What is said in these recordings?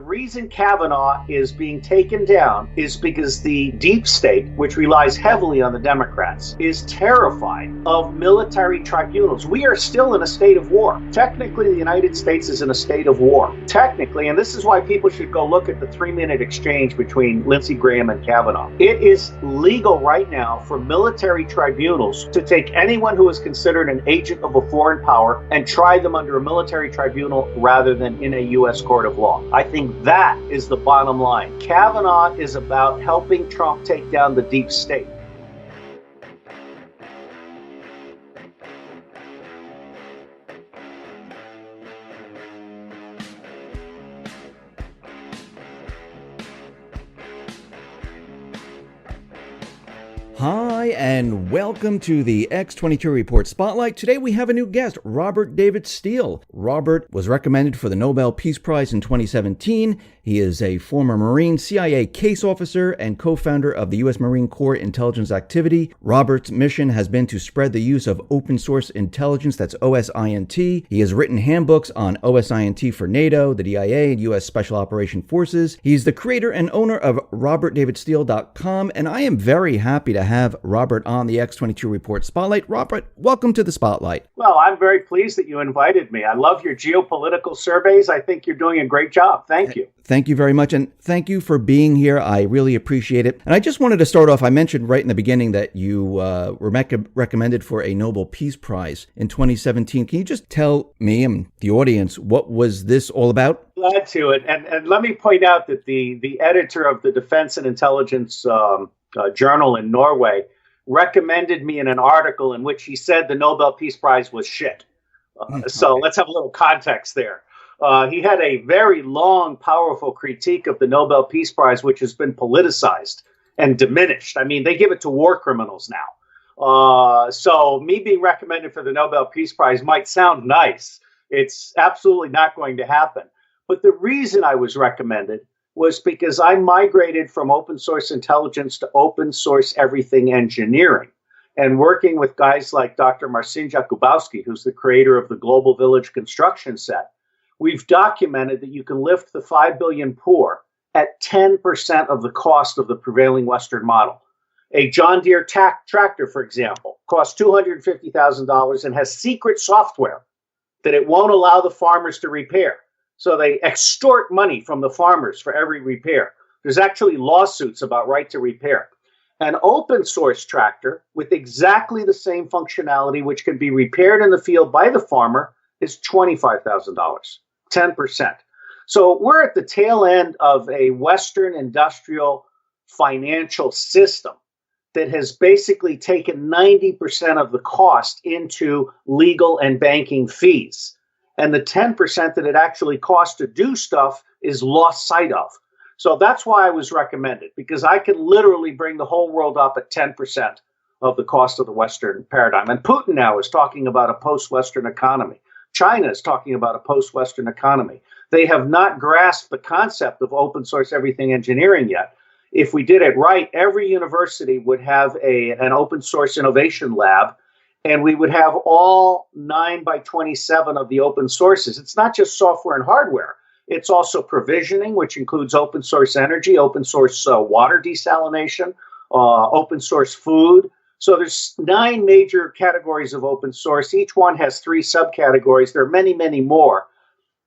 reason Kavanaugh is being taken down is because the deep state, which relies heavily on the Democrats, is terrified of military tribunals. We are still in a state of war. Technically, the United States is in a state of war. Technically, and this is why people should go look at the 3-minute exchange between Lindsey Graham and Kavanaugh. It is legal right now for military tribunals to take anyone who is considered an agent of a foreign power and try them under a military tribunal rather than in a U.S. court of law. I think that is the bottom line. Kavanaugh is about helping Trump take down the deep state. Hi, and welcome to the X22 Report Spotlight. Today we have a new guest, Robert David Steele. Robert was recommended for the Nobel Peace Prize in 2017. He is a former Marine CIA case officer and co-founder of the U.S. Marine Corps Intelligence Activity. Robert's mission has been to spread the use of open source intelligence, that's OSINT. He has written handbooks on OSINT for NATO, the DIA, and U.S. Special Operation Forces. He's the creator and owner of RobertDavidSteele.com, and I am very happy to have Robert on the X22 Report Spotlight. Robert, welcome to the Spotlight. Well, I'm very pleased that you invited me. I love your geopolitical surveys. I think you're doing a great job. Thank you. Thank you very much, and thank you for being here. I really appreciate it. And I just wanted to start off, I mentioned right in the beginning that you were recommended for a Nobel Peace Prize in 2017. Can you just tell me and the audience, what was this all about? Glad to. And let me point out that the editor of the Defense and Intelligence Journal in Norway recommended me in an article in which he said the Nobel Peace Prize was shit. So let's have a little context there. He had a very long, powerful critique of the Nobel Peace Prize, which has been politicized and diminished. I mean, they give it to war criminals now. So me being recommended for the Nobel Peace Prize might sound nice. It's absolutely not going to happen. But the reason I was recommended was because I migrated from open source intelligence to open source everything engineering. And working with guys like Dr. Marcin Jakubowski, who's the creator of the Global Village construction set, we've documented that you can lift the 5 billion poor at 10% of the cost of the prevailing Western model. A John Deere tractor, for example, costs $250,000 and has secret software that it won't allow the farmers to repair. So they extort money from the farmers for every repair. There's actually lawsuits about right to repair. An open source tractor with exactly the same functionality, which can be repaired in the field by the farmer, is $25,000, 10%. So we're at the tail end of a Western industrial financial system that has basically taken 90% of the cost into legal and banking fees. And the 10% that it actually costs to do stuff is lost sight of. So that's why I was recommended, because I could literally bring the whole world up at 10% of the cost of the Western paradigm. And Putin now is talking about a post-Western economy. China is talking about a post-Western economy. They have not grasped the concept of open source everything engineering yet. If we did it right, every university would have an open source innovation lab, and we would have all 9 by 27 of the open sources. It's not just software and hardware. It's also provisioning, which includes open source energy, open source water desalination, open source food. So there's 9 major categories of open source. Each one has 3 subcategories. There are many, many more.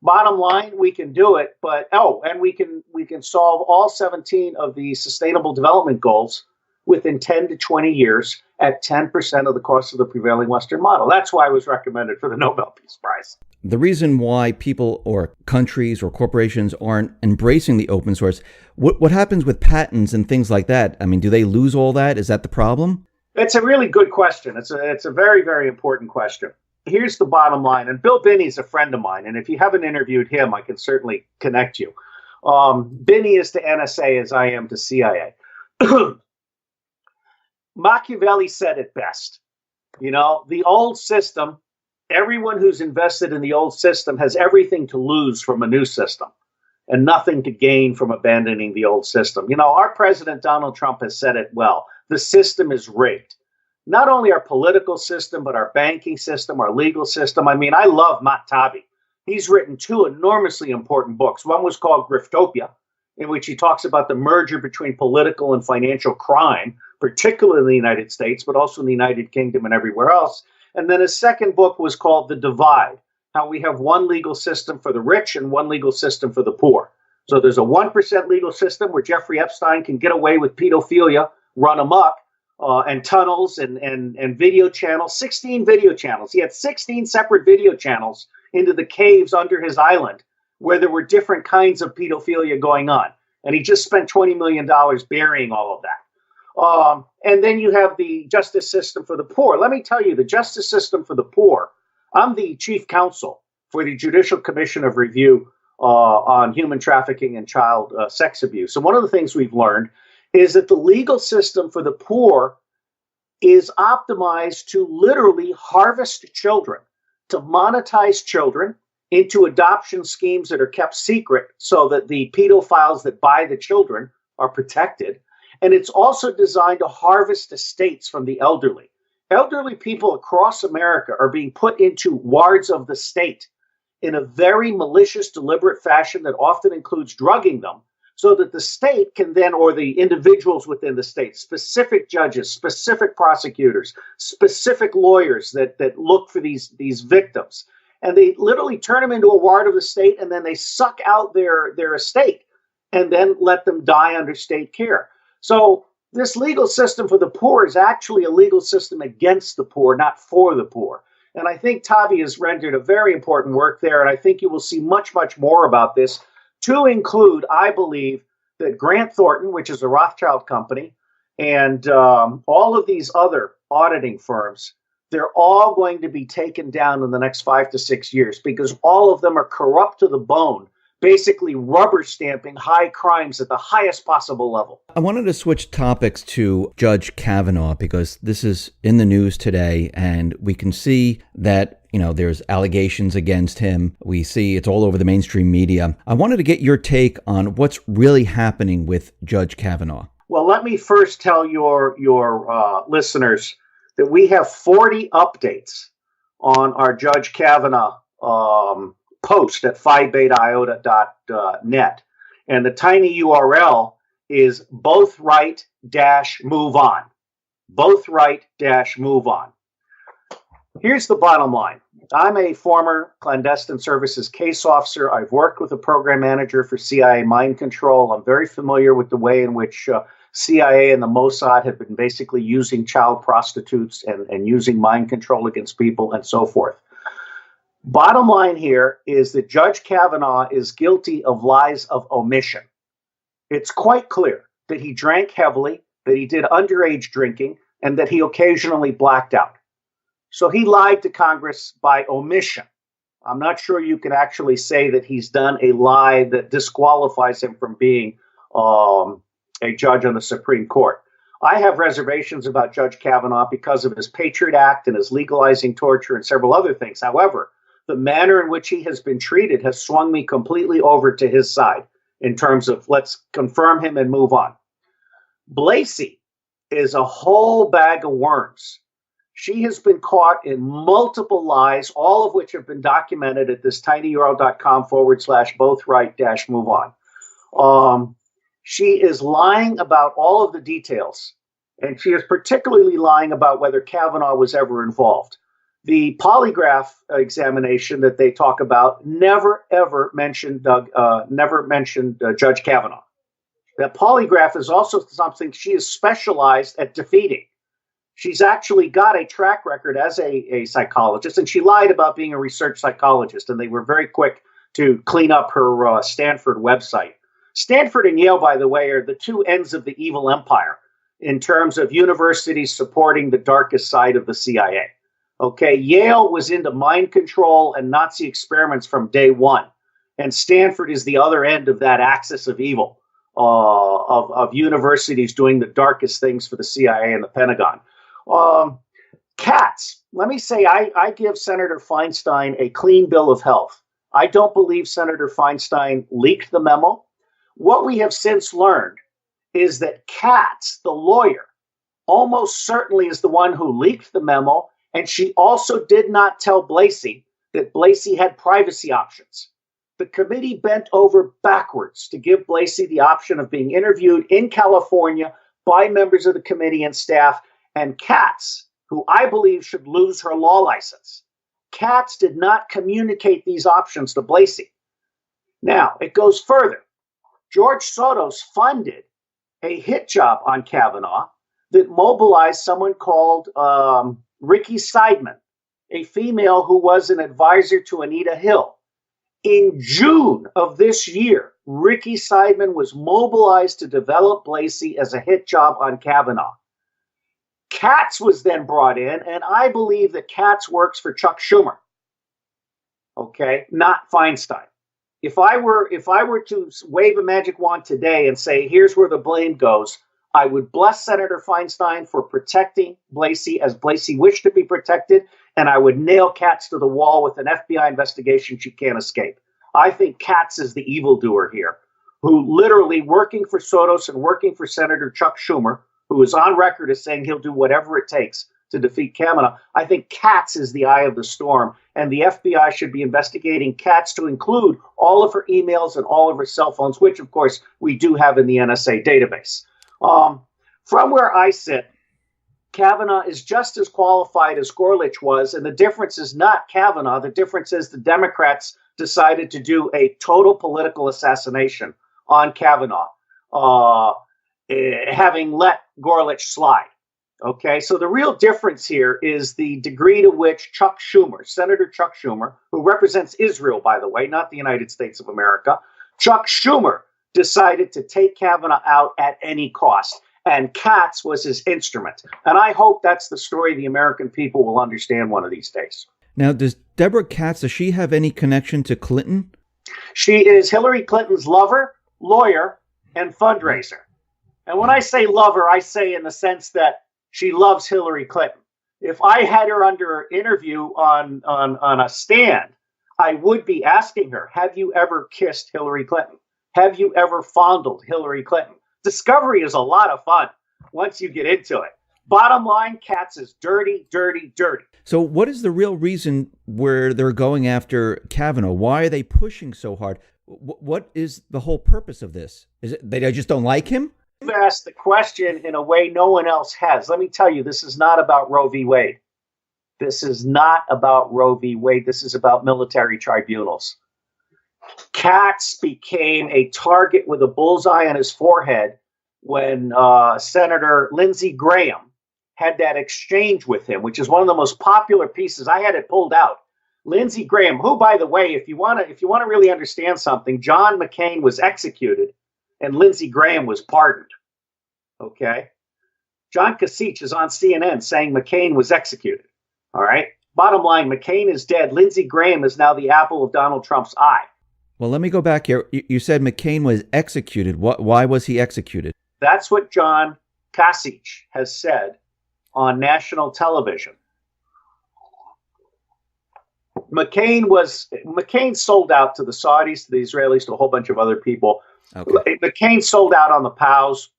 Bottom line, we can do it, but and we can solve all 17 of the Sustainable Development Goals within 10 to 20 years at 10% of the cost of the prevailing Western model. That's why I was recommended for the Nobel Peace Prize. The reason why people or countries or corporations aren't embracing the open source, what happens with patents and things like that? I mean, do they lose all that? Is that the problem? It's a really good question. It's a very, very important question. Here's the bottom line, and Bill Binney's a friend of mine, and if you haven't interviewed him, I can certainly connect you. Binney is to NSA as I am to CIA. Machiavelli said it best. You know, the old system, everyone who's invested in the old system has everything to lose from a new system and nothing to gain from abandoning the old system. You know, our president, Donald Trump, has said it well. The system is rigged. Not only our political system, but our banking system, our legal system. I mean, I love Matt Taibbi. He's written two enormously important books. One was called Griftopia, in which he talks about the merger between political and financial crime, particularly in the United States, but also in the United Kingdom and everywhere else. And then his second book was called The Divide, how we have one legal system for the rich and one legal system for the poor. So there's a 1% legal system where Jeffrey Epstein can get away with pedophilia, run amok, and tunnels and video channels, 16 video channels. He had 16 separate video channels into the caves under his island where there were different kinds of pedophilia going on. And he just spent $20 million burying all of that. And then you have the justice system for the poor. Let me tell you, the justice system for the poor, I'm the chief counsel for the Judicial Commission of Review on human trafficking and child sex abuse. And one of the things we've learned is that the legal system for the poor is optimized to literally harvest children, to monetize children into adoption schemes that are kept secret so that the pedophiles that buy the children are protected. And it's also designed to harvest estates from the elderly. Elderly people across America are being put into wards of the state in a very malicious, deliberate fashion that often includes drugging them, so that the state can then, or the individuals within the state, specific judges, specific prosecutors, specific lawyers that look for these victims, and they literally turn them into a ward of the state, and then they suck out their estate and then let them die under state care. So this legal system for the poor is actually a legal system against the poor, not for the poor. And I think Tavi has rendered a very important work there, and I think you will see much, much more about this, to include, I believe, that Grant Thornton, which is a Rothschild company, and all of these other auditing firms, they're all going to be taken down in the next 5 to 6 years because all of them are corrupt to the bone, basically rubber stamping high crimes at the highest possible level. I wanted to switch topics to Judge Kavanaugh because this is in the news today, and we can see that, there's allegations against him. We see it's all over the mainstream media. I wanted to get your take on what's really happening with Judge Kavanaugh. Well, let me first tell your listeners that we have 40 updates on our Judge Kavanaugh post at phi-beta-iota.net. And the tiny URL is bothright-move on. Bothright-move on. Here's the bottom line. I'm a former clandestine services case officer. I've worked with a program manager for CIA mind control. I'm very familiar with the way in which CIA and the Mossad have been basically using child prostitutes and using mind control against people and so forth. Bottom line here is that Judge Kavanaugh is guilty of lies of omission. It's quite clear that he drank heavily, that he did underage drinking, and that he occasionally blacked out. So he lied to Congress by omission. I'm not sure you can actually say that he's done a lie that disqualifies him from being a judge on the Supreme Court. I have reservations about Judge Kavanaugh because of his Patriot Act and his legalizing torture and several other things. However, the manner in which he has been treated has swung me completely over to his side in terms of let's confirm him and move on. Blasey is a whole bag of worms. She has been caught in multiple lies, all of which have been documented at this tinyurl.com/bothright-move on. She is lying about all of the details, and she is particularly lying about whether Kavanaugh was ever involved. The polygraph examination that they talk about never, ever mentioned Judge Kavanaugh. That polygraph is also something she is specialized at defeating. She's actually got a track record as a psychologist, and she lied about being a research psychologist, and they were very quick to clean up her Stanford website. Stanford and Yale, by the way, are the two ends of the evil empire in terms of universities supporting the darkest side of the CIA. Okay, Yale was into mind control and Nazi experiments from day one, and Stanford is the other end of that axis of evil, of universities doing the darkest things for the CIA and the Pentagon. Cats, let me say I give Senator Feinstein a clean bill of health. I don't believe Senator Feinstein leaked the memo. What we have since learned is that Katz, the lawyer, almost certainly is the one who leaked the memo, and she also did not tell Blasey that Blasey had privacy options. The committee bent over backwards to give Blasey the option of being interviewed in California by members of the committee and staff, and Katz, who I believe should lose her law license. Katz did not communicate these options to Blasey. Now, it goes further. George Soros funded a hit job on Kavanaugh that mobilized someone called Ricky Seidman, a female who was an advisor to Anita Hill. In June of this year, Ricky Seidman was mobilized to develop Blasey as a hit job on Kavanaugh. Katz was then brought in, and I believe that Katz works for Chuck Schumer. Okay, not Feinstein. If I were to wave a magic wand today and say, here's where the blame goes, I would bless Senator Feinstein for protecting Blasey as Blasey wished to be protected, and I would nail Katz to the wall with an FBI investigation she can't escape. I think Katz is the evildoer here, who literally working for Soros and working for Senator Chuck Schumer, who is on record as saying he'll do whatever it takes to defeat Kavanaugh. I think Katz is the eye of the storm, and the FBI should be investigating Katz to include all of her emails and all of her cell phones, which, of course, we do have in the NSA database. From where I sit, Kavanaugh is just as qualified as Gorsuch was, and the difference is not Kavanaugh. The difference is the Democrats decided to do a total political assassination on Kavanaugh, having let Gorsuch slide. Okay, so the real difference here is the degree to which Chuck Schumer, Senator Chuck Schumer, who represents Israel, by the way, not the United States of America, Chuck Schumer decided to take Kavanaugh out at any cost, and Katz was his instrument. And I hope that's the story the American people will understand one of these days. Now, does Deborah Katz, does she have any connection to Clinton? She is Hillary Clinton's lover, lawyer, and fundraiser. And when I say lover, I say in the sense that she loves Hillary Clinton. If I had her under interview on a stand, I would be asking her, have you ever kissed Hillary Clinton? Have you ever fondled Hillary Clinton? Discovery is a lot of fun once you get into it. Bottom line, Katz is dirty, dirty, dirty. So what is the real reason where they're going after Kavanaugh? Why are they pushing so hard? What is the whole purpose of this? Is it they just don't like him? You've asked the question in a way no one else has. Let me tell you, this is not about Roe v. Wade. This is not about Roe v. Wade. This is about military tribunals. Katz became a target with a bullseye on his forehead when Senator Lindsey Graham had that exchange with him, which is one of the most popular pieces. I had it pulled out. Lindsey Graham, who, by the way, if you want to really understand something, John McCain was executed and Lindsey Graham was pardoned. Okay? John Kasich is on CNN saying McCain was executed. All right? Bottom line, McCain is dead. Lindsey Graham is now the apple of Donald Trump's eye. Well, let me go back here. You said McCain was executed. Why was he executed? That's what John Kasich has said on national television. McCain sold out to the Saudis, to the Israelis, to a whole bunch of other people. Okay. McCain sold out on the POWs,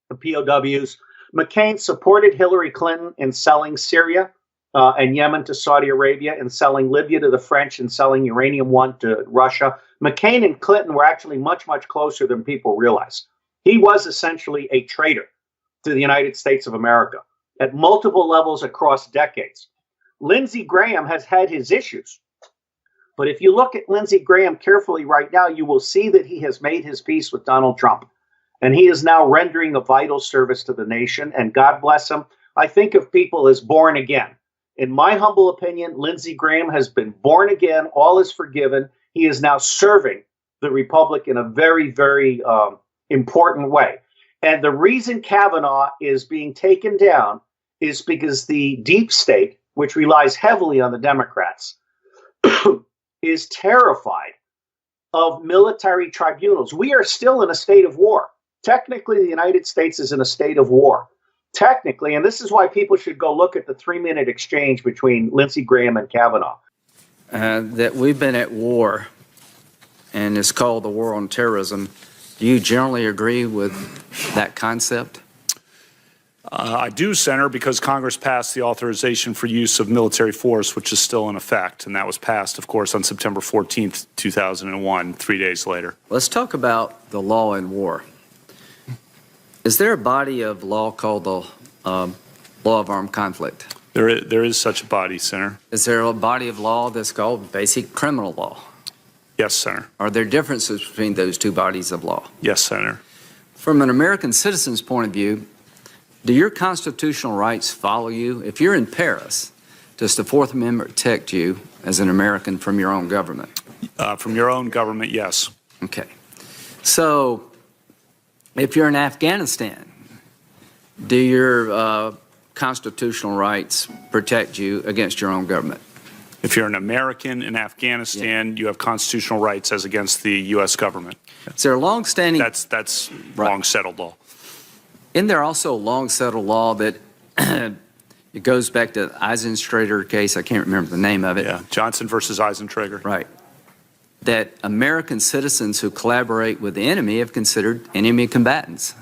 the POWs. McCain supported Hillary Clinton in selling Syria and Yemen to Saudi Arabia, and selling Libya to the French, and selling Uranium One to Russia. McCain and Clinton were actually much, much closer than people realize. He was essentially a traitor to the United States of America at multiple levels across decades. Lindsey Graham has had his issues. But if you look at Lindsey Graham carefully right now, you will see that he has made his peace with Donald Trump. And he is now rendering a vital service to the nation. And God bless him. I think of people as born again. In my humble opinion, Lindsey Graham has been born again. All is forgiven. He is now serving the Republic in a very, very important way. And the reason Kavanaugh is being taken down is because the deep state, which relies heavily on the Democrats, is terrified of military tribunals. We are still in a state of war. Technically, the United States is in a state of war. Technically, and this is why people should go look at the 3-minute exchange between Lindsey Graham and Kavanaugh. That we've been at war, and it's called the war on terrorism. Do you generally agree with that concept? I do, Senator, because Congress passed the authorization for use of military force, which is still in effect. And that was passed, of course, on September 14th, 2001, 3 days later. Let's talk about the law in war. Is there a body of law called the law of armed conflict? There is such a body, Senator. Is there a body of law that's called basic criminal law? Yes, Senator. Are there differences between those two bodies of law? Yes, Senator. From an American citizen's point of view, do your constitutional rights follow you? If you're in Paris, does the Fourth Amendment protect you as an American from your own government? From your own government, yes. Okay. So if you're in Afghanistan, do your constitutional rights protect you against your own government? If you're an American in Afghanistan, you have constitutional rights as against the U.S. government. Is there a long-standing... That's long settled law. Isn't there also a long-settled law that it goes back to the Eisentrager case? I can't remember the name of it. Yeah, Johnson versus Eisentrager. Right. That American citizens who collaborate with the enemy have considered enemy combatants.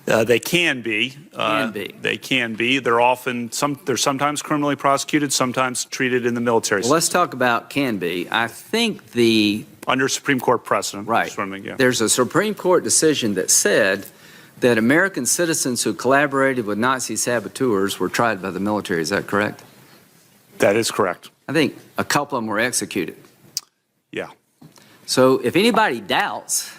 They can be. They can be. They're sometimes criminally prosecuted, sometimes treated in the military. Well, let's talk about can be. I think under Supreme Court precedent. Right. Yeah. There's a Supreme Court decision that said that American citizens who collaborated with Nazi saboteurs were tried by the military. Is that correct? That is correct. I think a couple of them were executed. Yeah. So if anybody doubts,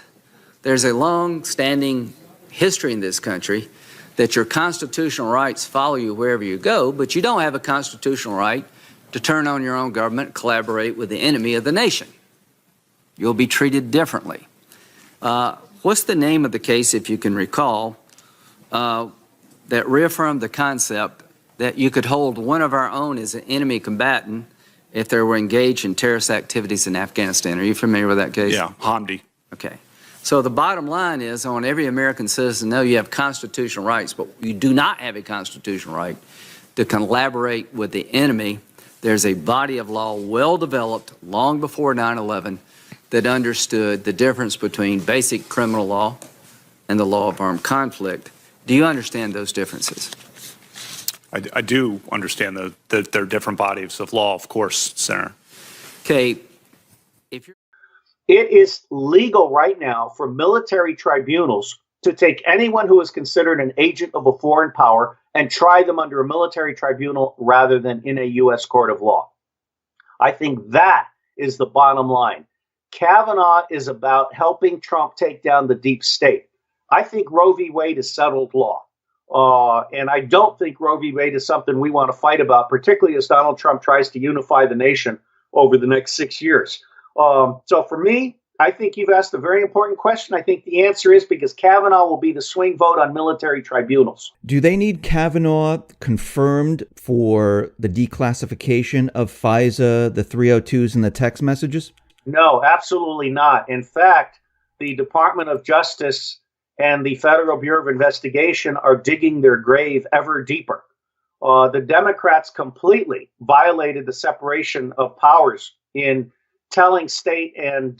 there's a long-standing history in this country that your constitutional rights follow you wherever you go, but you don't have a constitutional right to turn on your own government, collaborate with the enemy of the nation. You'll be treated differently. What's the name of the case, if you can recall, that reaffirmed the concept that you could hold one of our own as an enemy combatant if they were engaged in terrorist activities in Afghanistan? Are you familiar with that case? Yeah, Hamdi. Okay. So the bottom line is, I want every American citizen to know you have constitutional rights, but you do not have a constitutional right to collaborate with the enemy. There's a body of law well developed long before 9/11 that understood the difference between basic criminal law and the law of armed conflict. Do you understand those differences? I do understand that they're different bodies of law, of course, Senator. Okay. If you're It is legal right now for military tribunals to take anyone who is considered an agent of a foreign power and try them under a military tribunal rather than in a U.S. court of law. I think that is the bottom line. Kavanaugh is about helping Trump take down the deep state. I think Roe v. Wade is settled law. And I don't think Roe v. Wade is something we want to fight about, particularly as Donald Trump tries to unify the nation over the next 6 years. So for me, I think you've asked a very important question. I think the answer is because Kavanaugh will be the swing vote on military tribunals. Do they need Kavanaugh confirmed for the declassification of FISA, the 302s, and the text messages? No, absolutely not. In fact, the Department of Justice and the Federal Bureau of Investigation are digging their grave ever deeper. The Democrats completely violated the separation of powers in telling state and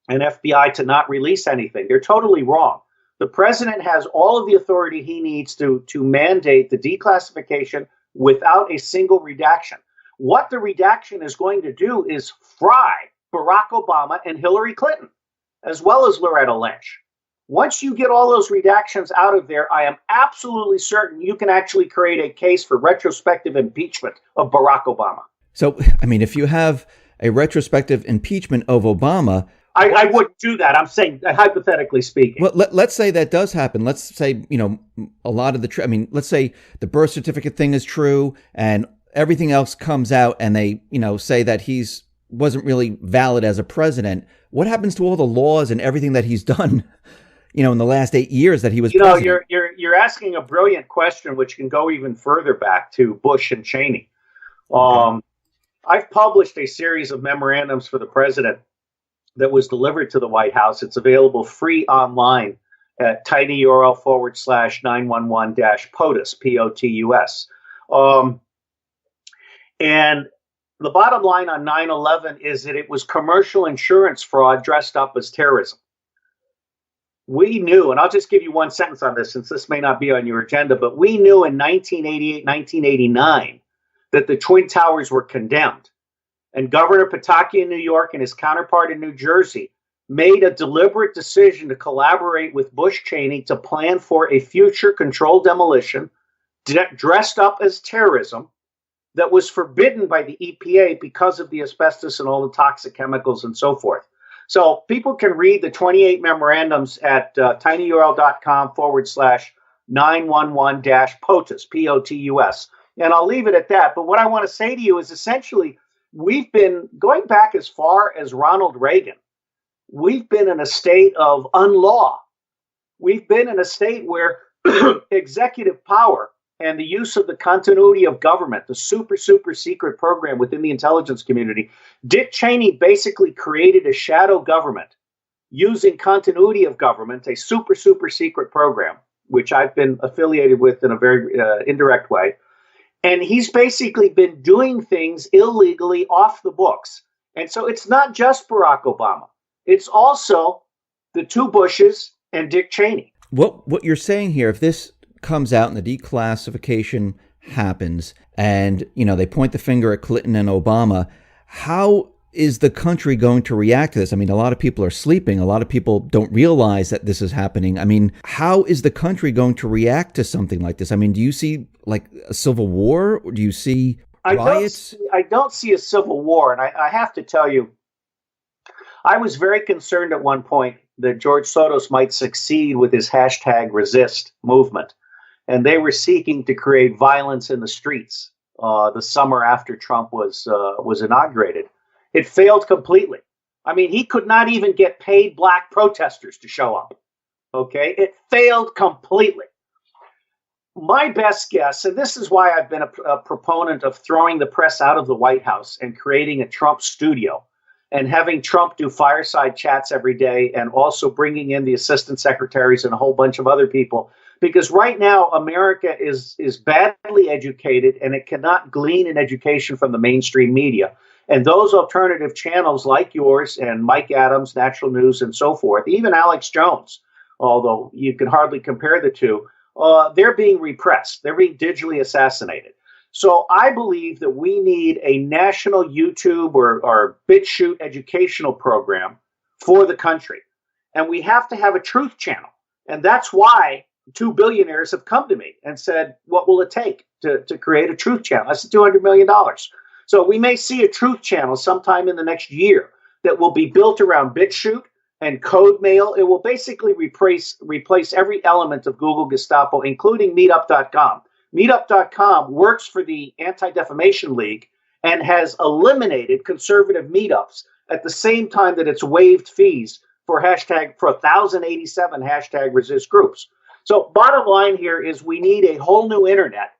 FBI to not release anything. They're totally wrong. The president has all of the authority he needs to mandate the declassification without a single redaction. What the redaction is going to do is fry Barack Obama and Hillary Clinton, as well as Loretta Lynch. Once you get all those redactions out of there, I am absolutely certain you can actually create a case for retrospective impeachment of Barack Obama. So, I mean, if you have a retrospective impeachment of Obama, I wouldn't do that. I'm saying, hypothetically speaking. Well, let's say that does happen. Let's say, a lot of the, let's say the birth certificate thing is true and everything else comes out and they, say that he's wasn't really valid as a president. What happens to all the laws and everything that he's done, in the last 8 years that he was president? You're asking a brilliant question, which can go even further back to Bush and Cheney. Okay. I've published a series of memorandums for the president that was delivered to the White House. It's available free online at tinyurl/911-POTUS, P-O-T-U-S. And the bottom line on 9/11 is that it was commercial insurance fraud dressed up as terrorism. We knew, and I'll just give you one sentence on this since this may not be on your agenda, but we knew in 1988, 1989 that the Twin Towers were condemned. And Governor Pataki in New York and his counterpart in New Jersey made a deliberate decision to collaborate with Bush Cheney to plan for a future controlled demolition dressed up as terrorism that was forbidden by the EPA because of the asbestos and all the toxic chemicals and so forth. So people can read the 28 memorandums at tinyurl.com/911-POTUS, P-O-T-U-S. And I'll leave it at that. But what I want to say to you is essentially, we've been going back as far as Ronald Reagan. We've been in a state of unlaw. We've been in a state where executive power and the use of the continuity of government, the super secret program within the intelligence community, Dick Cheney basically created a shadow government using continuity of government, a super secret program, which I've been affiliated with in a very indirect way. And he's basically been doing things illegally off the books. And so it's not just Barack Obama. It's also the two Bushes and Dick Cheney. What you're saying here, if this comes out and the declassification happens and, they point the finger at Clinton and Obama, how is the country going to react to this? I mean, a lot of people are sleeping. A lot of people don't realize that this is happening. I mean, how is the country going to react to something like this? I mean, do you see like a civil war? Or do you see riots? I don't see a civil war. And I have to tell you, I was very concerned at one point that George Soros might succeed with his #resist movement. And they were seeking to create violence in the streets the summer after Trump was inaugurated. It failed completely. I mean, he could not even get paid black protesters to show up. Okay, it failed completely. My best guess, and this is why I've been a proponent of throwing the press out of the White House and creating a Trump studio and having Trump do fireside chats every day and also bringing in the assistant secretaries and a whole bunch of other people. Because right now, America is badly educated and it cannot glean an education from the mainstream media. And those alternative channels like yours and Mike Adams, Natural News, and so forth, even Alex Jones, although you can hardly compare the two, they're being repressed. They're being digitally assassinated. So I believe that we need a national YouTube or BitChute educational program for the country. And we have to have a truth channel. And that's why two billionaires have come to me and said, what will it take to create a truth channel? That's $200 million. So we may see a truth channel sometime in the next year that will be built around BitChute and code mail. It will basically replace every element of Google Gestapo, including meetup.com. Meetup.com works for the Anti-Defamation League and has eliminated conservative meetups at the same time that it's waived fees for 1,087 #resist groups. So bottom line here is we need a whole new internet.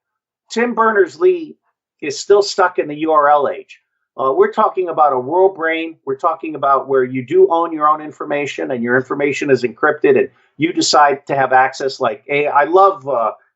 Tim Berners-Lee is still stuck in the URL age. We're talking about a world brain. We're talking about where you do own your own information and your information is encrypted and you decide to have access I love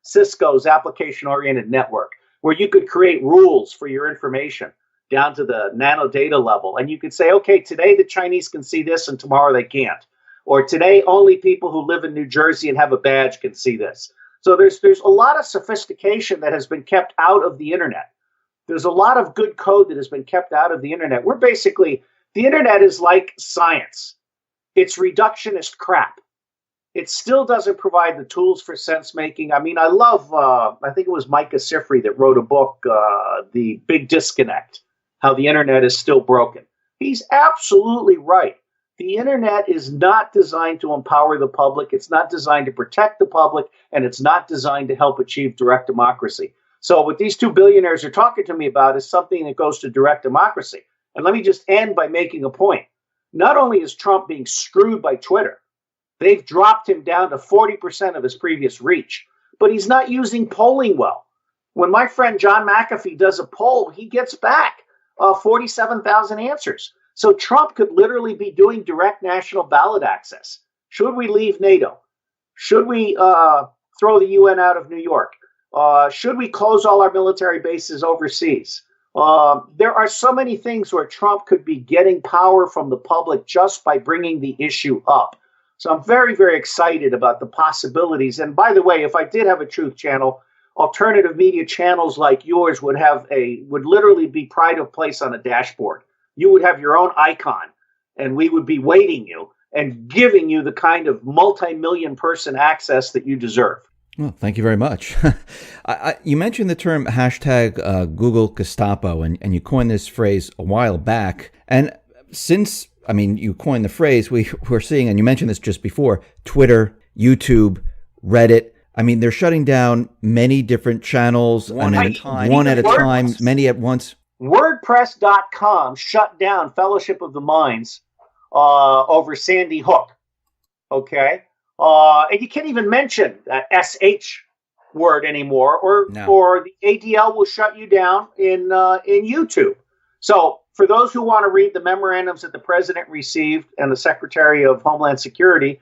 Cisco's application-oriented network, where you could create rules for your information down to the nano data level. And you could say, okay, today the Chinese can see this and tomorrow they can't. Or today only people who live in New Jersey and have a badge can see this. So there's a lot of sophistication that has been kept out of the internet. There's a lot of good code that has been kept out of the internet. The internet is like science. It's reductionist crap. It still doesn't provide the tools for sense making. I mean, I love, I think it was Micah Sifry that wrote a book, The Big Disconnect, How the Internet is Still Broken. He's absolutely right. The internet is not designed to empower the public. It's not designed to protect the public, and it's not designed to help achieve direct democracy. So what these two billionaires are talking to me about is something that goes to direct democracy. And let me just end by making a point. Not only is Trump being screwed by Twitter, they've dropped him down to 40% of his previous reach, but he's not using polling well. When my friend John McAfee does a poll, he gets back 47,000 answers. So Trump could literally be doing direct national ballot access. Should we leave NATO? Should we throw the UN out of New York? Should we close all our military bases overseas? There are so many things where Trump could be getting power from the public just by bringing the issue up. So I'm very, very excited about the possibilities. And by the way, if I did have a truth channel, alternative media channels like yours would literally be pride of place on a dashboard. You would have your own icon, and we would be waiting you and giving you the kind of multi-million person access that you deserve. Well, thank you very much. You mentioned the term hashtag Google Gestapo, and you coined this phrase a while back. And since, you coined the phrase, we're seeing, and you mentioned this just before, Twitter, YouTube, Reddit. They're shutting down many different channels one at a time, many at once. WordPress.com shut down Fellowship of the Minds over Sandy Hook. Okay? And you can't even mention that SH word anymore, or the ADL will shut you down in YouTube. So for those who want to read the memorandums that the president received and the Secretary of Homeland Security,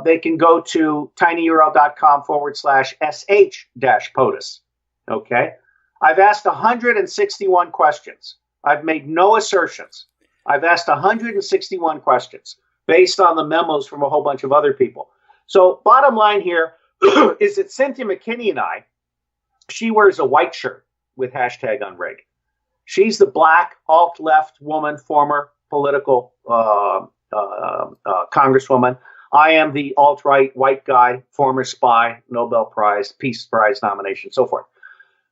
they can go to tinyurl.com/sh-POTUS. Okay? I've asked 161 questions. I've made no assertions. I've asked 161 questions based on the memos from a whole bunch of other people. So bottom line here is that Cynthia McKinney and she wears a white shirt with hashtag unrig. She's the black alt-left woman, former political congresswoman. I am the alt-right white guy, former spy, Nobel Prize, Peace Prize nomination, so forth.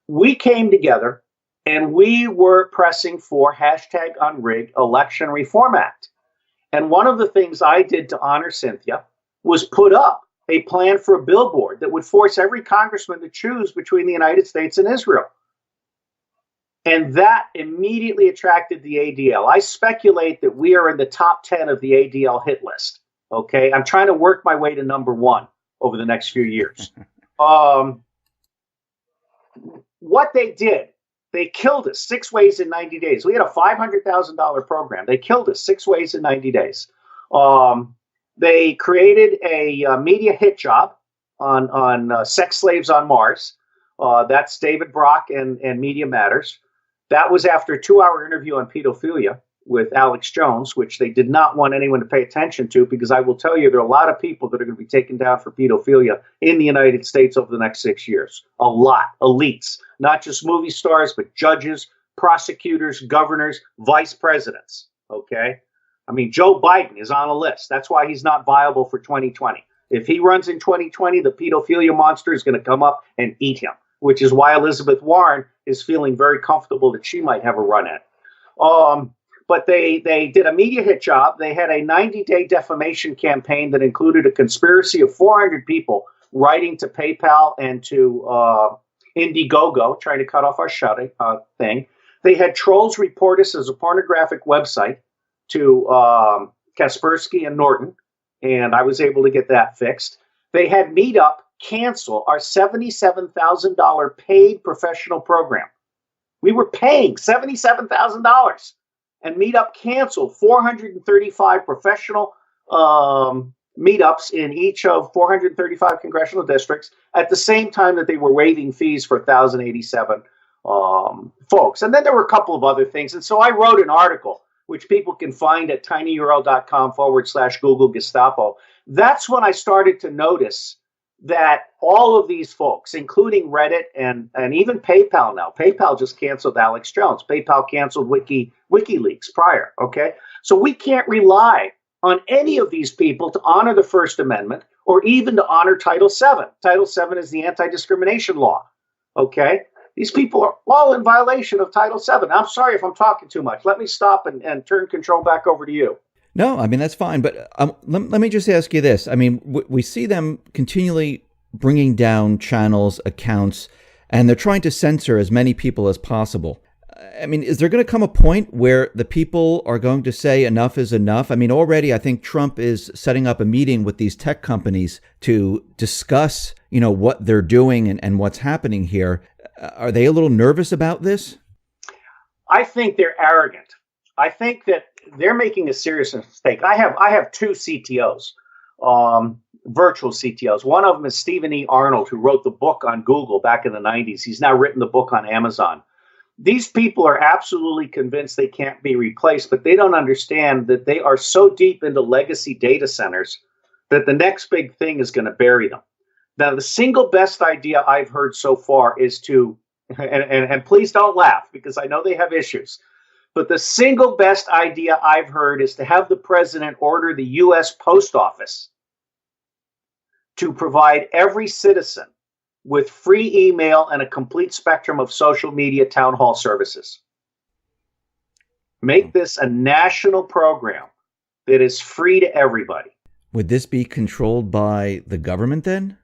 We came together and we were pressing for hashtag unrig Election Reform Act. And one of the things I did to honor Cynthia was put up a plan for a billboard that would force every congressman to choose between the United States and Israel. And that immediately attracted the ADL. I speculate that we are in the top 10 of the ADL hit list. Okay, I'm trying to work my way to number 1 over the next few years. What they did, they killed us 6 ways in 90 days. We had a $500,000 program. They killed us 6 ways in 90 days. They created a media hit job on sex slaves on Mars. That's David Brock and Media Matters. That was after a 2-hour interview on pedophilia with Alex Jones, which they did not want anyone to pay attention to, because I will tell you there are a lot of people that are going to be taken down for pedophilia in the United States over the next 6 years. A lot. Elites. Not just movie stars, but judges, prosecutors, governors, vice presidents. Okay? Joe Biden is on a list. That's why he's not viable for 2020. If he runs in 2020, the pedophilia monster is going to come up and eat him, which is why Elizabeth Warren is feeling very comfortable that she might have a run at. But they did a media hit job. They had a 90-day defamation campaign that included a conspiracy of 400 people writing to PayPal and to Indiegogo, trying to cut off our thing. They had trolls report us as a pornographic website to Kaspersky and Norton, and I was able to get that fixed. They had Meetup cancel our $77,000 paid professional program. We were paying $77,000. And Meetup canceled 435 professional meetups in each of 435 congressional districts at the same time that they were waiving fees for 1,087 folks. And then there were a couple of other things. And so I wrote an article, which people can find at tinyurl.com/Google Gestapo. That's when I started to notice that all of these folks, including Reddit and even PayPal now, PayPal just canceled Alex Jones. PayPal canceled WikiLeaks prior, okay? So we can't rely on any of these people to honor the First Amendment or even to honor Title VII. Title VII is the anti-discrimination law, okay? These people are all in violation of Title VII. I'm sorry if I'm talking too much. Let me stop and turn control back over to you. No, that's fine. But let me just ask you this. We see them continually bringing down channels, accounts, and they're trying to censor as many people as possible. Is there going to come a point where the people are going to say enough is enough? Already I think Trump is setting up a meeting with these tech companies to discuss, what they're doing and what's happening here. Are they a little nervous about this? I think they're arrogant. I think that they're making a serious mistake. I have 2 CTOs, virtual CTOs. One of them is Stephen E. Arnold, who wrote the book on Google back in the 90s. He's now written the book on Amazon. These people are absolutely convinced they can't be replaced, but they don't understand that they are so deep into legacy data centers that the next big thing is going to bury them. Now, the single best idea I've heard so far is to, and please don't laugh because I know they have issues, but the single best idea I've heard is to have the president order the U.S. Post Office to provide every citizen with free email and a complete spectrum of social media town hall services. Make this a national program that is free to everybody. Would this be controlled by the government then?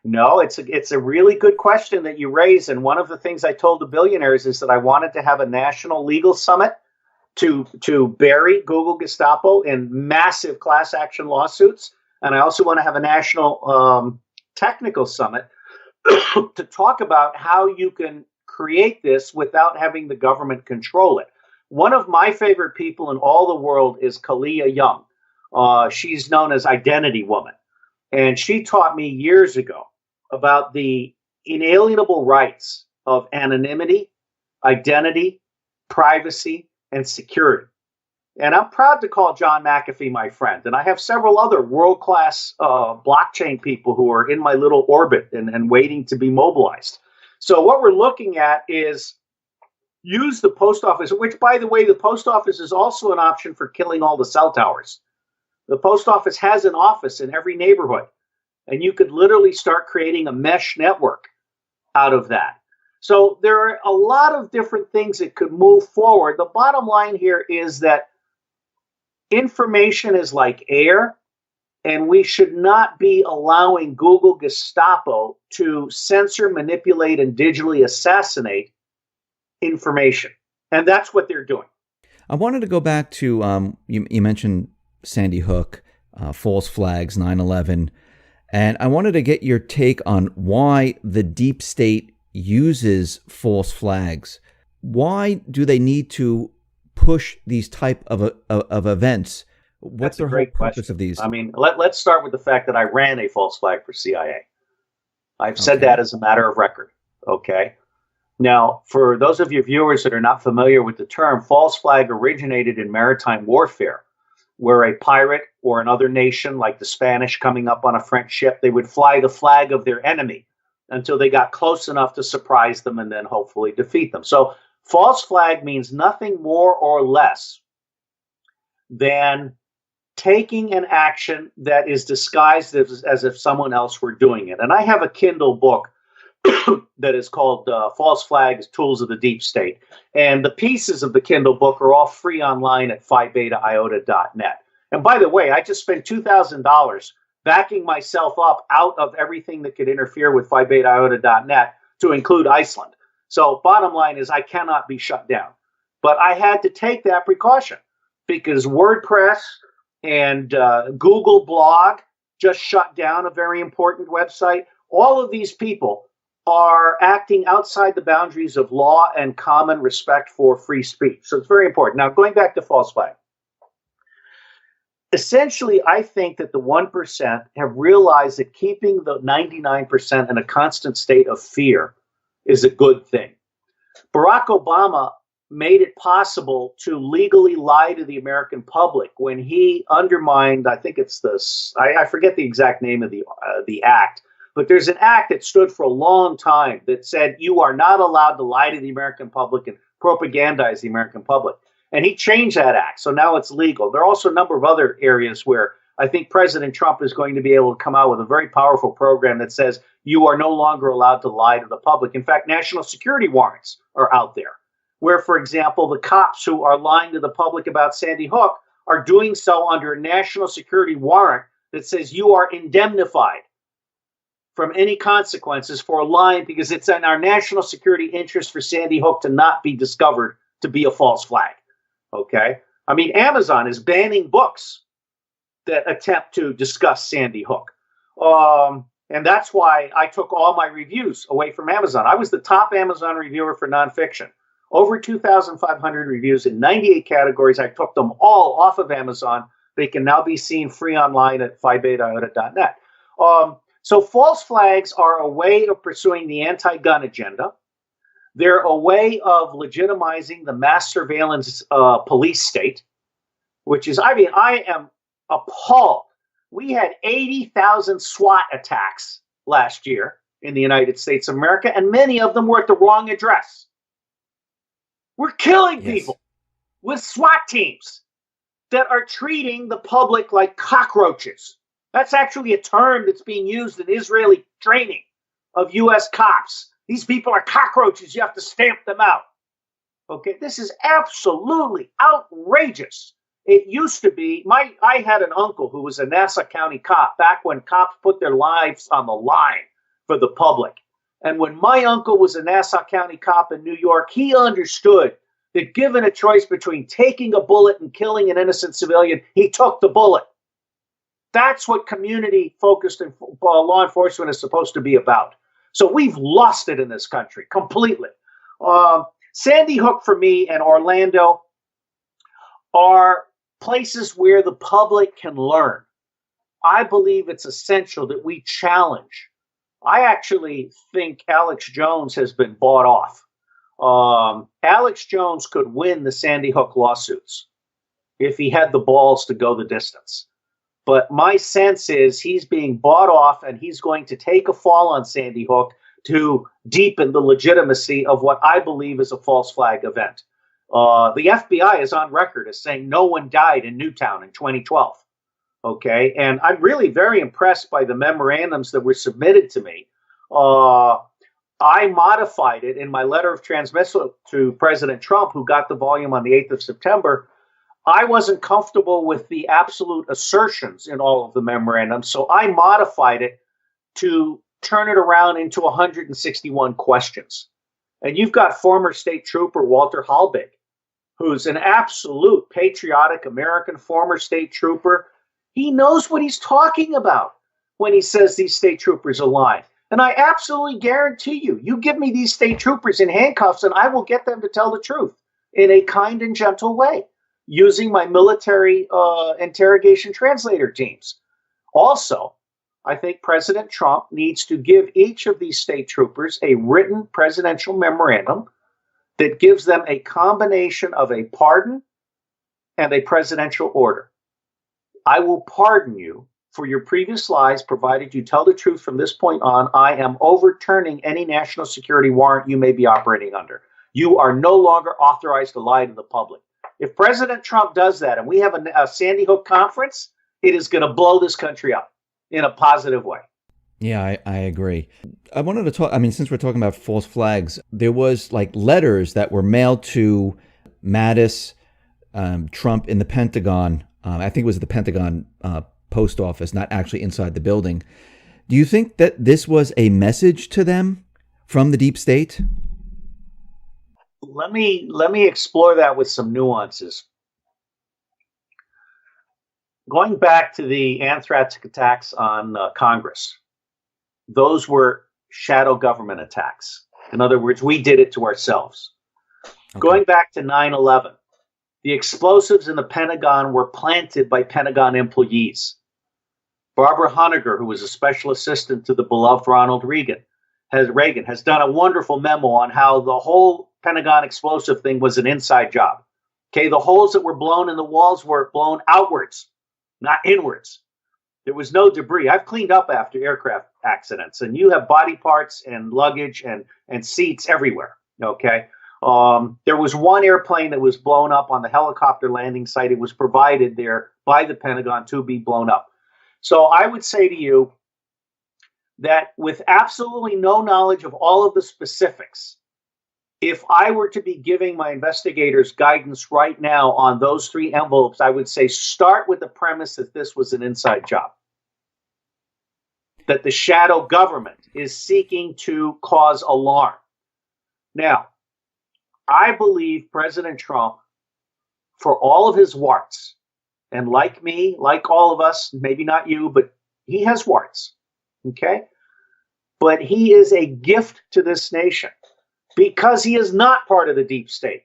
No, it's a really good question that you raise. And one of the things I told the billionaires is that I wanted to have a national legal summit to bury Google Gestapo in massive class action lawsuits. And I also want to have a national technical summit to talk about how you can create this without having the government control it. One of my favorite people in all the world is Kalia Young. She's known as Identity Woman. And she taught me years ago about the inalienable rights of anonymity, identity, privacy, and security. And I'm proud to call John McAfee my friend. And I have several other world-class blockchain people who are in my little orbit and waiting to be mobilized. So what we're looking at is use the post office, which, by the way, the post office is also an option for killing all the cell towers. The post office has an office in every neighborhood, and you could literally start creating a mesh network out of that. So there are a lot of different things that could move forward. The bottom line here is that information is like air, and we should not be allowing Google Gestapo to censor, manipulate, and digitally assassinate information. And that's what they're doing. I wanted to go back to, you mentioned Sandy Hook, false flags, 9/11, and I wanted to get your take on why the deep state uses false flags. Why do they need to push these type of events? What's the whole purpose of these? I mean, let's start with the fact that I ran a false flag for CIA. I've said that as a matter of record. Okay. Now, for those of you viewers that are not familiar with the term, false flag originated in maritime warfare, where a pirate or another nation, like the Spanish coming up on a French ship, they would fly the flag of their enemy until they got close enough to surprise them and then hopefully defeat them. So false flag means nothing more or less than taking an action that is disguised as if someone else were doing it. And I have a Kindle book that is called False Flags, Tools of the Deep State. And the pieces of the Kindle book are all free online at phi-beta-iota.net. And by the way, I just spent $2,000 backing myself up out of everything that could interfere with phi-beta-iota.net to include Iceland. So bottom line is I cannot be shut down. But I had to take that precaution because WordPress and Google Blog just shut down a very important website. All of these people are acting outside the boundaries of law and common respect for free speech. So it's very important. Now, going back to false flag. Essentially, I think that the 1% have realized that keeping the 99% in a constant state of fear is a good thing. Barack Obama made it possible to legally lie to the American public when he undermined, I think it's this, I forget the exact name of the act, but there's an act that stood for a long time that said you are not allowed to lie to the American public and propagandize the American public. And he changed that act, so now it's legal. There are also a number of other areas where I think President Trump is going to be able to come out with a very powerful program that says you are no longer allowed to lie to the public. In fact, national security warrants are out there, where, for example, the cops who are lying to the public about Sandy Hook are doing so under a national security warrant that says you are indemnified from any consequences for lying because it's in our national security interest for Sandy Hook to not be discovered to be a false flag. Okay? I mean, Amazon is banning books that attempt to discuss Sandy Hook. And that's why I took all my reviews away from Amazon. I was the top Amazon reviewer for nonfiction. Over 2,500 reviews in 98 categories. I took them all off of Amazon. They can now be seen free online at phi-beta-iota.net. So false flags are a way of pursuing the anti-gun agenda. They're a way of legitimizing the mass surveillance police state, which is, I mean, I am appalled We had 80,000 SWAT attacks last year in the United States of America, and many of them were at the wrong address. We're killing people with SWAT teams that are treating the public like cockroaches. That's actually a term that's being used in Israeli training of U.S. cops. These people are cockroaches. You have to stamp them out. Okay, this is absolutely outrageous. It used to be, I had an uncle who was a Nassau County cop back when cops put their lives on the line for the public. And when my uncle was a Nassau County cop in New York, he understood that given a choice between taking a bullet and killing an innocent civilian, he took the bullet. That's what community-focused law enforcement is supposed to be about. So we've lost it in this country completely. Sandy Hook for me and Orlando are places where the public can learn. I believe it's essential that we challenge. I actually think Alex Jones has been bought off. Alex Jones could win the Sandy Hook lawsuits if he had the balls to go the distance. But my sense is he's being bought off, and he's going to take a fall on Sandy Hook to deepen the legitimacy of what I believe is a false flag event. The FBI is on record as saying no one died in Newtown in 2012. Okay, and I'm really very impressed by the memorandums that were submitted to me. I modified it in my letter of transmittal to President Trump, who got the volume on the 8th of September. I wasn't comfortable with the absolute assertions in all of the memorandums, so I modified it to turn it around into 161 questions. And you've got former state trooper Walter Halbig, who's an absolute patriotic American former state trooper. He knows what he's talking about when he says these state troopers are lying. And I absolutely guarantee you, you give me these state troopers in handcuffs and I will get them to tell the truth in a kind and gentle way using my military interrogation translator teams. Also, I think President Trump needs to give each of these state troopers a written presidential memorandum that gives them a combination of a pardon and a presidential order. I will pardon you for your previous lies, provided you tell the truth from this point on. I am overturning any national security warrant you may be operating under. You are no longer authorized to lie to the public. If President Trump does that and we have a Sandy Hook conference, it is going to blow this country up in a positive way. Yeah, I agree. I wanted to talk, since we're talking about false flags, there was like letters that were mailed to Mattis, Trump in the Pentagon. I think it was the Pentagon post office, not actually inside the building. Do you think that this was a message to them from the deep state? Let me explore that with some nuances. Going back to the anthrax attacks on Congress, those were shadow government attacks. In other words, we did it to ourselves. Okay. Going back to 9/11, the explosives in the Pentagon were planted by Pentagon employees. Barbara Honegger, who was a special assistant to the beloved Ronald Reagan, has done a wonderful memo on how the whole Pentagon explosive thing was an inside job. Okay, the holes that were blown in the walls were blown outwards, not inwards. There was no debris. I've cleaned up after aircraft accidents, and you have body parts and luggage and seats everywhere. Okay. There was one airplane that was blown up on the helicopter landing site. It was provided there by the Pentagon to be blown up. So I would say to you that with absolutely no knowledge of all of the specifics, if I were to be giving my investigators guidance right now on those three envelopes, I would say start with the premise that this was an inside job, that the shadow government is seeking to cause alarm. Now, I believe President Trump, for all of his warts, and like me, like all of us, maybe not you, but he has warts, okay? But he is a gift to this nation because he is not part of the deep state.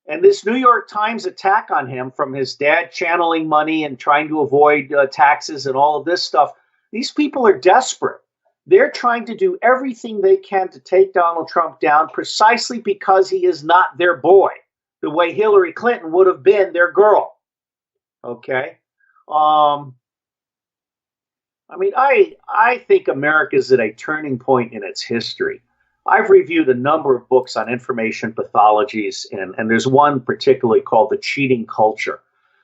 And this New York Times attack on him from his dad channeling money and trying to avoid taxes and all of this stuff, these people are desperate. They're trying to do everything they can to take Donald Trump down precisely because he is not their boy, the way Hillary Clinton would have been their girl. Okay? I mean, I think America is at a turning point in its history. I've reviewed a number of books on information pathologies, and there's one particularly called The Cheating Culture.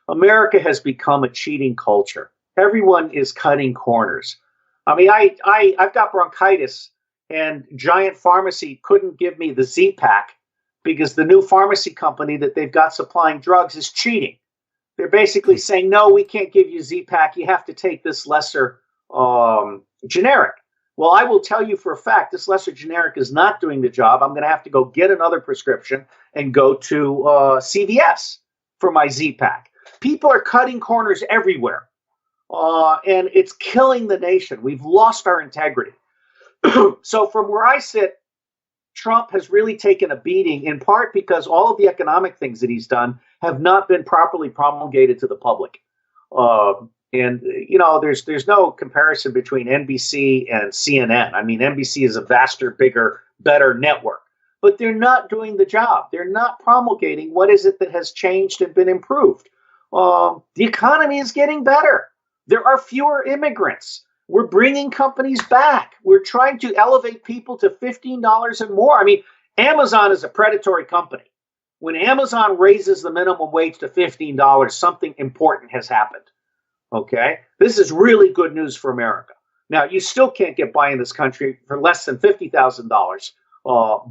America has become a cheating culture. Everyone is cutting corners. I mean, I've got bronchitis, and Giant Pharmacy couldn't give me the Z-Pack because the new pharmacy company that they've got supplying drugs is cheating. They're basically saying, no, we can't give you Z-Pack. You have to take this lesser generic. Well, I will tell you for a fact, this lesser generic is not doing the job. I'm going to have to go get another prescription and go to CVS for my Z-Pack. People are cutting corners everywhere, and it's killing the nation. We've lost our integrity. So from where I sit, Trump has really taken a beating, in part because all of the economic things that he's done have not been properly promulgated to the public. And there's no comparison between NBC and CNN. I mean, NBC is a vaster, bigger, better network, but they're not doing the job. They're not promulgating what is it that has changed and been improved. The economy is getting better. There are fewer immigrants. We're bringing companies back. We're trying to elevate people to $15 and more. I mean, Amazon is a predatory company. When Amazon raises the minimum wage to $15, something important has happened. Okay? This is really good news for America. Now, you still can't get by in this country for less than $50,000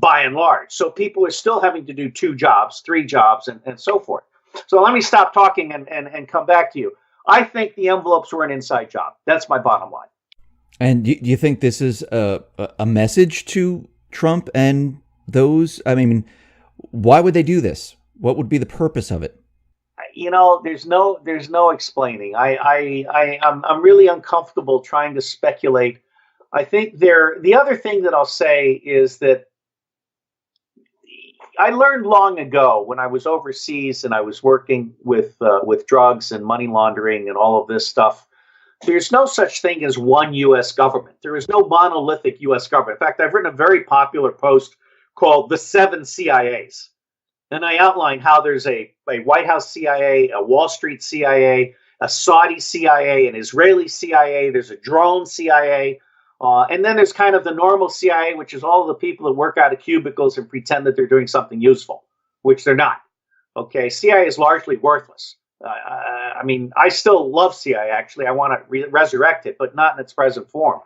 by and large. So people are still having to do 2 jobs, 3 jobs, and so forth. So let me stop talking and come back to you. I think the envelopes were an inside job. That's my bottom line. And do you think this is a message to Trump and those? I mean, why would they do this? What would be the purpose of it? There's no explaining. I'm really uncomfortable trying to speculate. I think the other thing that I'll say is that I learned long ago when I was overseas and I was working with drugs and money laundering and all of this stuff. There's no such thing as one U.S. government. There is no monolithic U.S. government. In fact, I've written a very popular post called The 7 CIAs. And I outline how there's a White House CIA, a Wall Street CIA, a Saudi CIA, an Israeli CIA, there's a drone CIA, and then there's kind of the normal CIA, which is all of the people that work out of cubicles and pretend that they're doing something useful, which they're not. Okay, CIA is largely worthless. I mean, I still love CIA, actually. I want to resurrect it, but not in its present form.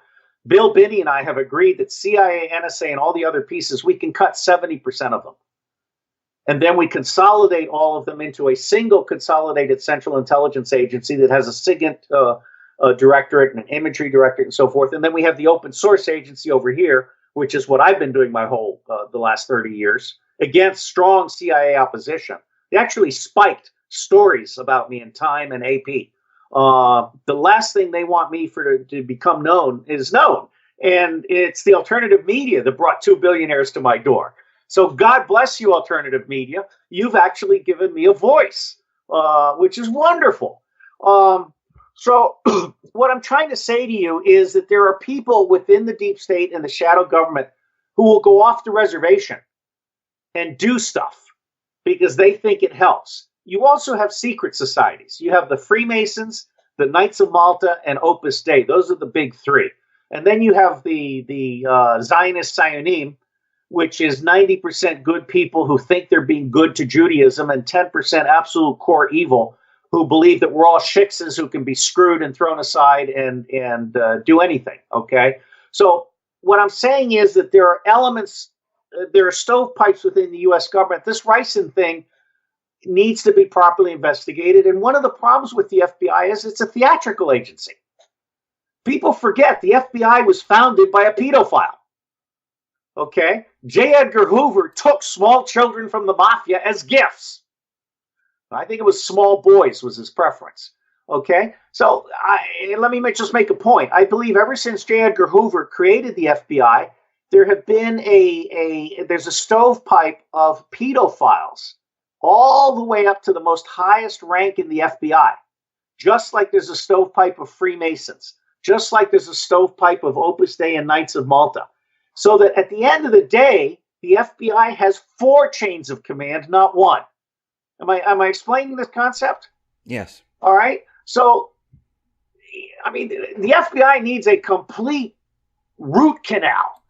Bill Binney and I have agreed that CIA, NSA, and all the other pieces, we can cut 70% of them. And then we consolidate all of them into a single consolidated central intelligence agency that has a SIGINT directorate and an imagery directorate and so forth. And then we have the open source agency over here, which is what I've been doing my whole the last 30 years against strong CIA opposition. They actually spiked stories about me in Time and AP. The last thing they want me to become known is known. And it's the alternative media that brought 2 billionaires to my door. So God bless you, alternative media. You've actually given me a voice, which is wonderful. So what I'm trying to say to you is that there are people within the deep state and the shadow government who will go off the reservation and do stuff because they think it helps. You also have secret societies. You have the Freemasons, the Knights of Malta, and Opus Dei. Those are the big 3. And then you have the Zionist Zionim, which is 90% good people who think they're being good to Judaism and 10% absolute core evil who believe that we're all shiksas who can be screwed and thrown aside and do anything, okay? So what I'm saying is that there are elements, there are stovepipes within the U.S. government. This ricin thing needs to be properly investigated. And one of the problems with the FBI is it's a theatrical agency. People forget the FBI was founded by a pedophile. Okay, J. Edgar Hoover took small children from the mafia as gifts. I think it was small boys was his preference. Okay, so let me just make a point. I believe ever since J. Edgar Hoover created the FBI, there have been there's a stovepipe of pedophiles all the way up to the most highest rank in the FBI. Just like there's a stovepipe of Freemasons, just like there's a stovepipe of Opus Dei and Knights of Malta. So that at the end of the day, the FBI has 4 chains of command, not 1. Am I explaining this concept? Yes. All right. So I mean, the FBI needs a complete root canal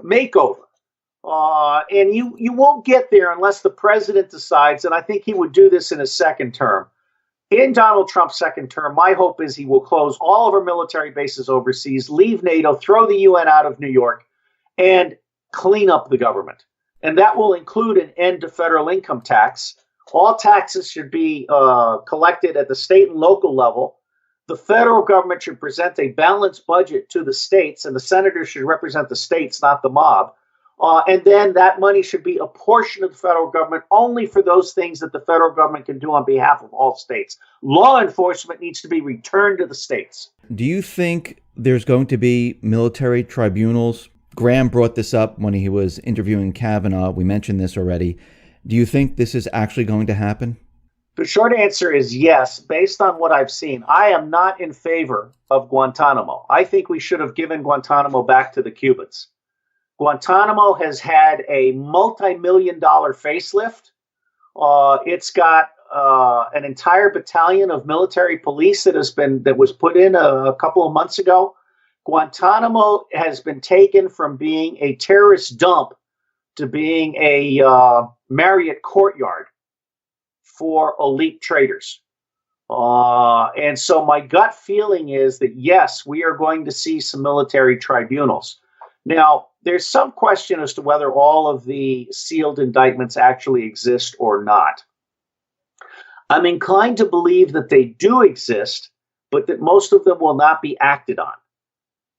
makeover. And you won't get there unless the president decides, and I think he would do this in his second term. In Donald Trump's second term, my hope is he will close all of our military bases overseas, leave NATO, throw the UN out of New York, and clean up the government. And that will include an end to federal income tax. All taxes should be collected at the state and local level. The federal government should present a balanced budget to the states, and the senators should represent the states, not the mob. And then that money should be a portion of the federal government only for those things that the federal government can do on behalf of all states. Law enforcement needs to be returned to the states. Do you think there's going to be military tribunals? Graham brought this up when he was interviewing Kavanaugh. We mentioned this already. Do you think this is actually going to happen? The short answer is yes, based on what I've seen. I am not in favor of Guantanamo. I think we should have given Guantanamo back to the Cubans. Guantanamo has had a multi-million-dollar facelift. It's got an entire battalion of military police that was put in a couple of months ago. Guantanamo has been taken from being a terrorist dump to being a Marriott courtyard for elite traders. And so my gut feeling is that, yes, we are going to see some military tribunals. Now, there's some question as to whether all of the sealed indictments actually exist or not. I'm inclined to believe that they do exist, but that most of them will not be acted on.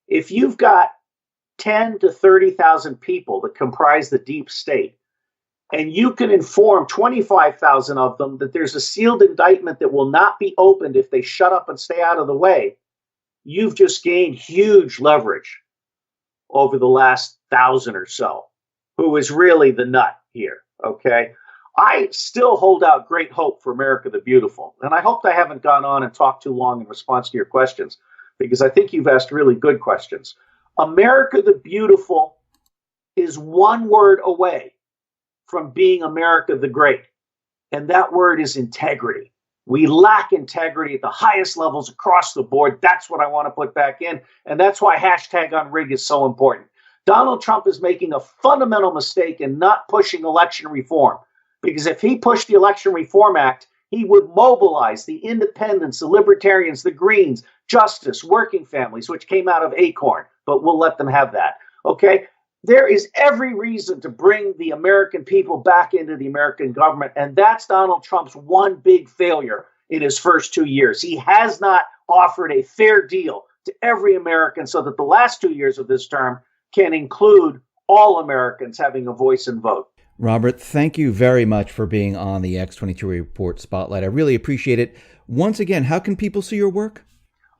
If you've got 10 to 30,000 people that comprise the deep state, and you can inform 25,000 of them that there's a sealed indictment that will not be opened if they shut up and stay out of the way, you've just gained huge leverage over the last 1,000 or so, who is really the nut here, okay? I still hold out great hope for America the Beautiful, and I hope I haven't gone on and talked too long in response to your questions, because I think you've asked really good questions. America the Beautiful is one word away from being America the Great, and that word is integrity. We lack integrity at the highest levels across the board. That's what I want to put back in, and that's why #unrig is so important. Donald Trump is making a fundamental mistake in not pushing election reform, because if he pushed the Election Reform Act, he would mobilize the independents, the libertarians, the Greens, Justice, Working Families, which came out of Acorn, but we'll let them have that, okay? There is every reason to bring the American people back into the American government, and that's Donald Trump's one big failure in his first 2 years. He has not offered a fair deal to every American so that the last 2 years of this term can include all Americans having a voice and vote. Robert, thank you very much for being on the X22 Report Spotlight. I really appreciate it. Once again, how can people see your work?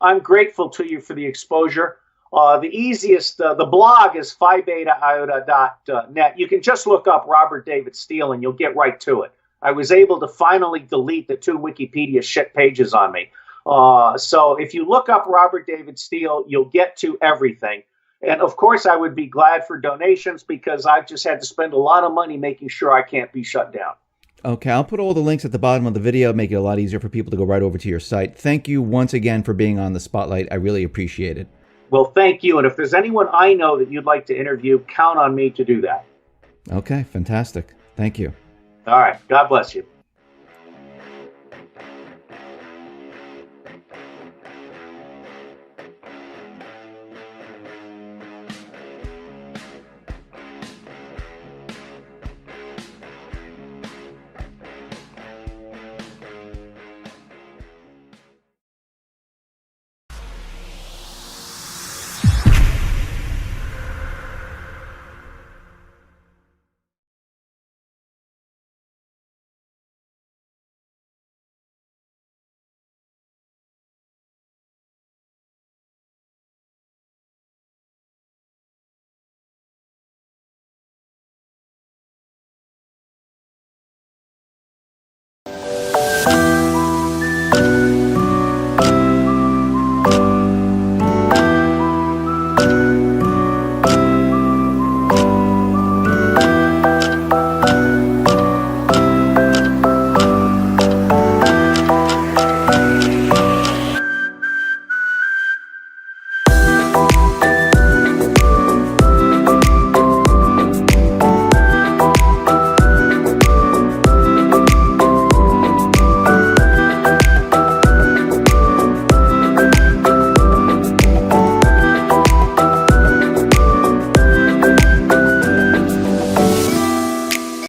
I'm grateful to you for the exposure. The easiest, the blog is phi-beta-iota.net. You can just look up Robert David Steele and you'll get right to it. I was able to finally delete the 2 Wikipedia shit pages on me. So if you look up Robert David Steele, you'll get to everything. And of course, I would be glad for donations because I've just had to spend a lot of money making sure I can't be shut down. Okay, I'll put all the links at the bottom of the video, make it a lot easier for people to go right over to your site. Thank you once again for being on the Spotlight. I really appreciate it. Well, thank you. And if there's anyone I know that you'd like to interview, count on me to do that. Okay, fantastic. Thank you. All right. God bless you.